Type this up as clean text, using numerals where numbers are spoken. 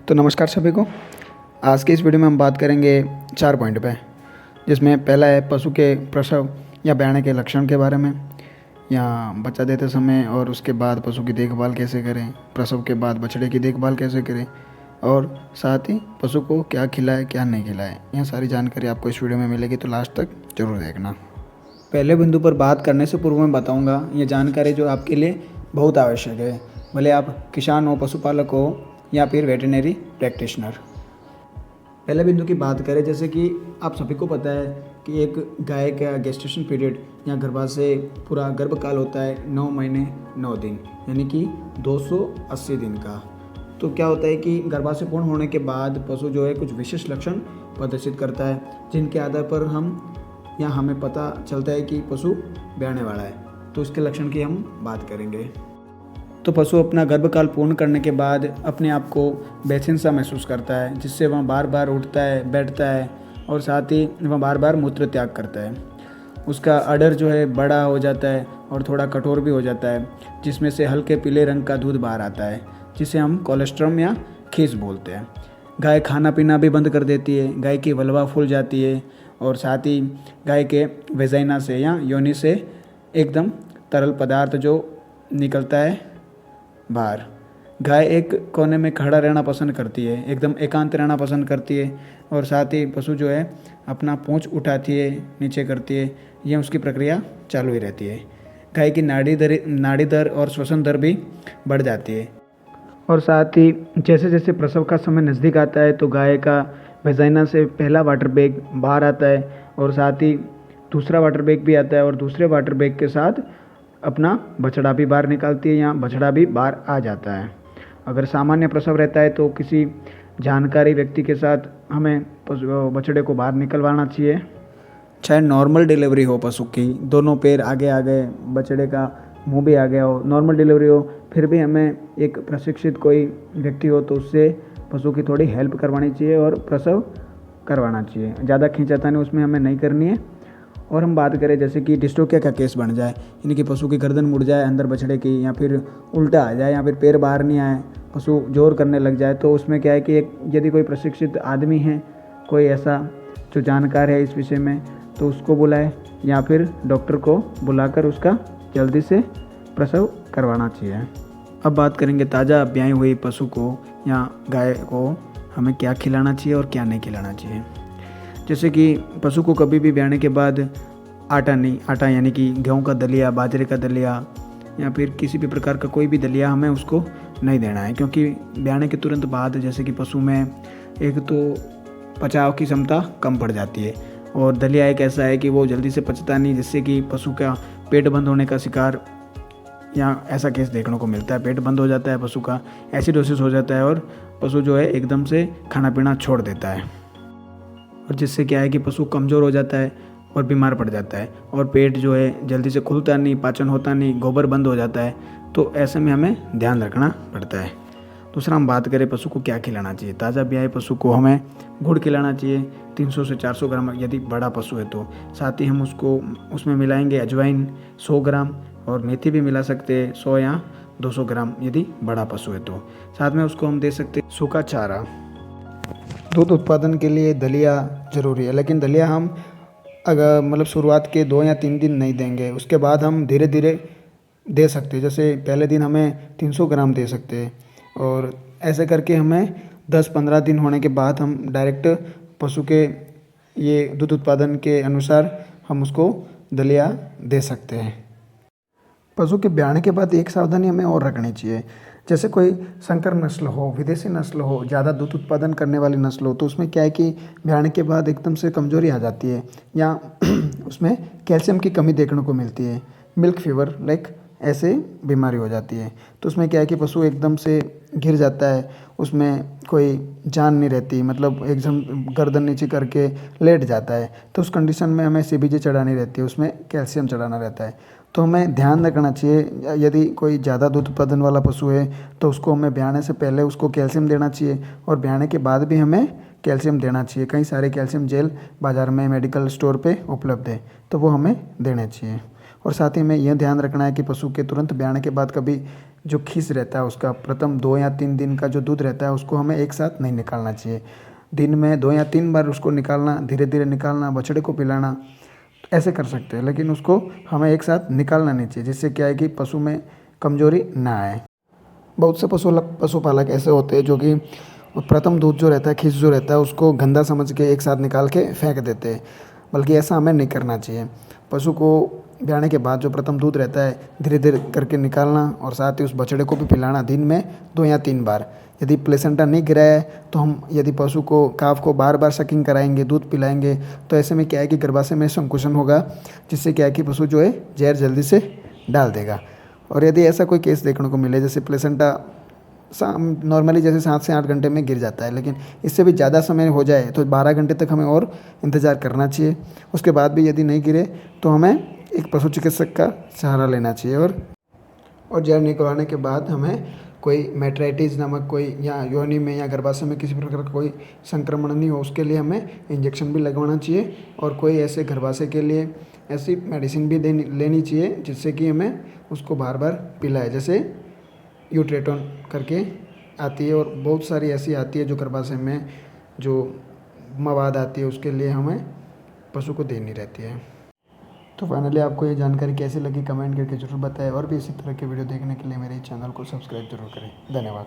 तो नमस्कार सभी को। आज की इस वीडियो में हम बात करेंगे 4 पॉइंट पे, जिसमें पहला है पशु के प्रसव या ब्याने के लक्षण के बारे में, या बच्चा देते समय और उसके बाद पशु की देखभाल कैसे करें, प्रसव के बाद बछड़े की देखभाल कैसे करें, और साथ ही पशु को क्या खिलाएं क्या नहीं खिलाएं। यह सारी जानकारी आपको इस वीडियो में मिलेगी, तो लास्ट तक जरूर देखना। पहले बिंदु पर बात करने से पूर्व मैं बताऊँगा ये जानकारी जो आपके लिए बहुत आवश्यक है, भले आप किसान हो, पशुपालक हो या फिर वेटरनरी प्रैक्टिशनर। पहले बिंदु की बात करें, जैसे कि आप सभी को पता है कि एक गाय का गेस्टेशन पीरियड या गर्भाशय पूरा गर्भकाल होता है 9 महीने 9 दिन, यानी कि 280 दिन का। तो क्या होता है कि गर्भाशय पूर्ण होने के बाद पशु जो है कुछ विशेष लक्षण प्रदर्शित करता है, जिनके आधार पर हमें पता चलता है कि पशु ब्याने वाला है। तो उसके लक्षण की हम बात करेंगे। तो पशु अपना गर्भकाल पूर्ण करने के बाद अपने आप को बेचैन सा महसूस करता है, जिससे वह बार बार उठता है, बैठता है और साथ ही वह बार बार मूत्र त्याग करता है। उसका अडर जो है बड़ा हो जाता है और थोड़ा कठोर भी हो जाता है, जिसमें से हल्के पीले रंग का दूध बाहर आता है, जिसे हम कोलेस्ट्रम या खीस बोलते हैं। गाय खाना पीना भी बंद कर देती है, गाय की वल्वा फूल जाती है और साथ ही गाय के वेजाइना से या योनि से एकदम तरल पदार्थ जो निकलता है बाहर। गाय एक कोने में खड़ा रहना पसंद करती है, एकदम एकांत रहना पसंद करती है और साथ ही पशु जो है अपना पूंछ उठाती है, नीचे करती है। यह उसकी प्रक्रिया चालू ही रहती है। गाय की नाड़ी दर और श्वसन दर भी बढ़ जाती है और साथ ही जैसे जैसे प्रसव का समय नज़दीक आता है तो गाय का वेजाइना से पहला वाटर बैग बाहर आता है और साथ ही दूसरा वाटर बैग भी आता है और दूसरे वाटर बैग के साथ अपना बछड़ा भी बाहर निकालती है या बछड़ा भी बाहर आ जाता है। अगर सामान्य प्रसव रहता है तो किसी जानकारी व्यक्ति के साथ हमें बछड़े को बाहर निकलवाना चाहिए। चाहे नॉर्मल डिलीवरी हो पशु की, दोनों पैर आगे आ गए, बछड़े का मुंह भी आ गया हो, नॉर्मल डिलीवरी हो, फिर भी हमें एक प्रशिक्षित कोई व्यक्ति हो तो उससे पशु की थोड़ी हेल्प करवानी चाहिए और प्रसव करवाना चाहिए। ज़्यादा खींचातानी उसमें हमें नहीं करनी है। और हम बात करें जैसे कि डिस्ट्रोफिया का केस बन जाए, यानी कि पशु की गर्दन मुड़ जाए अंदर बछड़े की, या फिर उल्टा आ जाए, या फिर पैर बाहर नहीं आए, पशु जोर करने लग जाए, तो उसमें क्या है कि यदि कोई प्रशिक्षित आदमी है, कोई ऐसा जो जानकार है इस विषय में, तो उसको बुलाए या फिर डॉक्टर को बुलाकर उसका जल्दी से प्रसव करवाना चाहिए। अब बात करेंगे ताज़ा ब्याई हुई पशु को या गाय को हमें क्या खिलाना चाहिए और क्या नहीं खिलाना चाहिए। जैसे कि पशु को कभी भी ब्याने के बाद आटा यानी कि गेहूं का दलिया, बाजरे का दलिया या फिर किसी भी प्रकार का कोई भी दलिया हमें उसको नहीं देना है, क्योंकि ब्याने के तुरंत बाद जैसे कि पशु में एक तो पचाव की क्षमता कम पड़ जाती है और दलिया एक ऐसा है कि वो जल्दी से पचता नहीं, जिससे कि पशु का पेट बंद होने का शिकार या ऐसा केस देखने को मिलता है। पेट बंद हो जाता है पशु का, एसिडोसिस हो जाता है और पशु जो है एकदम से खाना पीना छोड़ देता है, और जिससे क्या है कि पशु कमज़ोर हो जाता है और बीमार पड़ जाता है और पेट जो है जल्दी से खुलता नहीं, पाचन होता नहीं, गोबर बंद हो जाता है। तो ऐसे में हमें ध्यान रखना पड़ता है। दूसरा हम बात करें पशु को क्या खिलाना चाहिए। ताज़ा ब्याए पशु को हमें गुड़ खिलाना चाहिए 300 से 400 ग्राम यदि बड़ा पशु है तो। साथ ही हम उसमें मिलाएंगे अजवाइन 100 ग्राम और मेथी भी मिला सकते हैं 100 या 200 ग्राम यदि बड़ा पशु है तो। साथ में उसको हम दे सकते हैं सूखा चारा। दूध उत्पादन के लिए दलिया ज़रूरी है, लेकिन दलिया हम अगर शुरुआत के 2 या 3 दिन नहीं देंगे, उसके बाद हम धीरे धीरे दे सकते हैं। जैसे पहले दिन हमें 300 ग्राम दे सकते हैं और ऐसे करके हमें 10-15 दिन होने के बाद हम डायरेक्ट पशु के ये दूध उत्पादन के अनुसार हम उसको दलिया दे सकते हैं। पशु के ब्याने के बाद एक सावधानी हमें और रखनी चाहिए। जैसे कोई संकर नस्ल हो, विदेशी नस्ल हो, ज़्यादा दूध उत्पादन करने वाली नस्ल हो, तो उसमें क्या है कि ब्याने के बाद एकदम से कमजोरी आ जाती है या उसमें कैल्शियम की कमी देखने को मिलती है, मिल्क फीवर ऐसे बीमारी हो जाती है। तो उसमें क्या है कि पशु एकदम से गिर जाता है, उसमें कोई जान नहीं रहती, एकदम गर्दन नीचे करके लेट जाता है। तो उस कंडीशन में हमें सीबीजी चढ़ानी रहती है, उसमें कैल्शियम चढ़ाना रहता है। तो हमें ध्यान रखना चाहिए, यदि कोई ज़्यादा दूध उत्पादन वाला पशु है तो उसको हमें ब्याने से पहले उसको कैल्शियम देना चाहिए और ब्याने के बाद भी हमें कैल्शियम देना चाहिए। कई सारे कैल्शियम जेल बाज़ार में मेडिकल स्टोर पे उपलब्ध है, तो वो हमें देने चाहिए। और साथ ही में यह ध्यान रखना है कि पशु के तुरंत ब्याने के बाद कभी जो खीस रहता है उसका प्रथम 2 या 3 दिन का जो दूध रहता है उसको हमें एक साथ नहीं निकालना चाहिए। दिन में 2 या 3 बार उसको निकालना, धीरे धीरे निकालना, बछड़े को पिलाना, ऐसे कर सकते हैं, लेकिन उसको हमें एक साथ निकालना नहीं चाहिए, जिससे क्या है कि पशु में कमजोरी ना आए। बहुत से पशुपालक ऐसे होते हैं जो कि प्रथम दूध जो रहता है, खीस जो रहता है, उसको गंदा समझ के एक साथ निकाल के फेंक देते हैं, बल्कि ऐसा हमें नहीं करना चाहिए। पशु को ब्याने के बाद जो प्रथम दूध रहता है धीरे धीरे करके निकालना और साथ ही उस बछड़े को भी पिलाना दिन में 2 या 3 बार। यदि प्लेसेंटा नहीं गिरा है तो हम यदि पशु को काफ को बार बार सकिंग कराएंगे, दूध पिलाएंगे, तो ऐसे में क्या है कि गर्भाशय में संकुचन होगा, जिससे क्या है कि पशु जो है जहर जल्दी से डाल देगा। और यदि ऐसा कोई केस देखने को मिले जैसे प्लेसेंटा नॉर्मली जैसे 7 से 8 घंटे में गिर जाता है, लेकिन इससे भी ज़्यादा समय हो जाए तो 12 घंटे तक हमें और इंतज़ार करना चाहिए। उसके बाद भी यदि नहीं गिरे तो हमें एक पशु चिकित्सक का सहारा लेना चाहिए। और जहर निकलवाने के बाद हमें कोई मेट्राइटिस नामक कोई या योनि में या गर्भाशय में किसी प्रकार का कोई संक्रमण नहीं हो, उसके लिए हमें इंजेक्शन भी लगवाना चाहिए। और कोई ऐसे गर्भाशय के लिए ऐसी मेडिसिन भी लेनी चाहिए जिससे कि हमें उसको बार बार पिलाए, जैसे यूट्रेटोन करके आती है और बहुत सारी ऐसी आती है जो गर्भाशय में जो मवाद आती है उसके लिए हमें पशु को देनी रहती है। तो फाइनली आपको ये जानकारी कैसी लगी कमेंट करके ज़रूर बताएं, और भी इसी तरह के वीडियो देखने के लिए मेरे चैनल को सब्सक्राइब जरूर करें। धन्यवाद।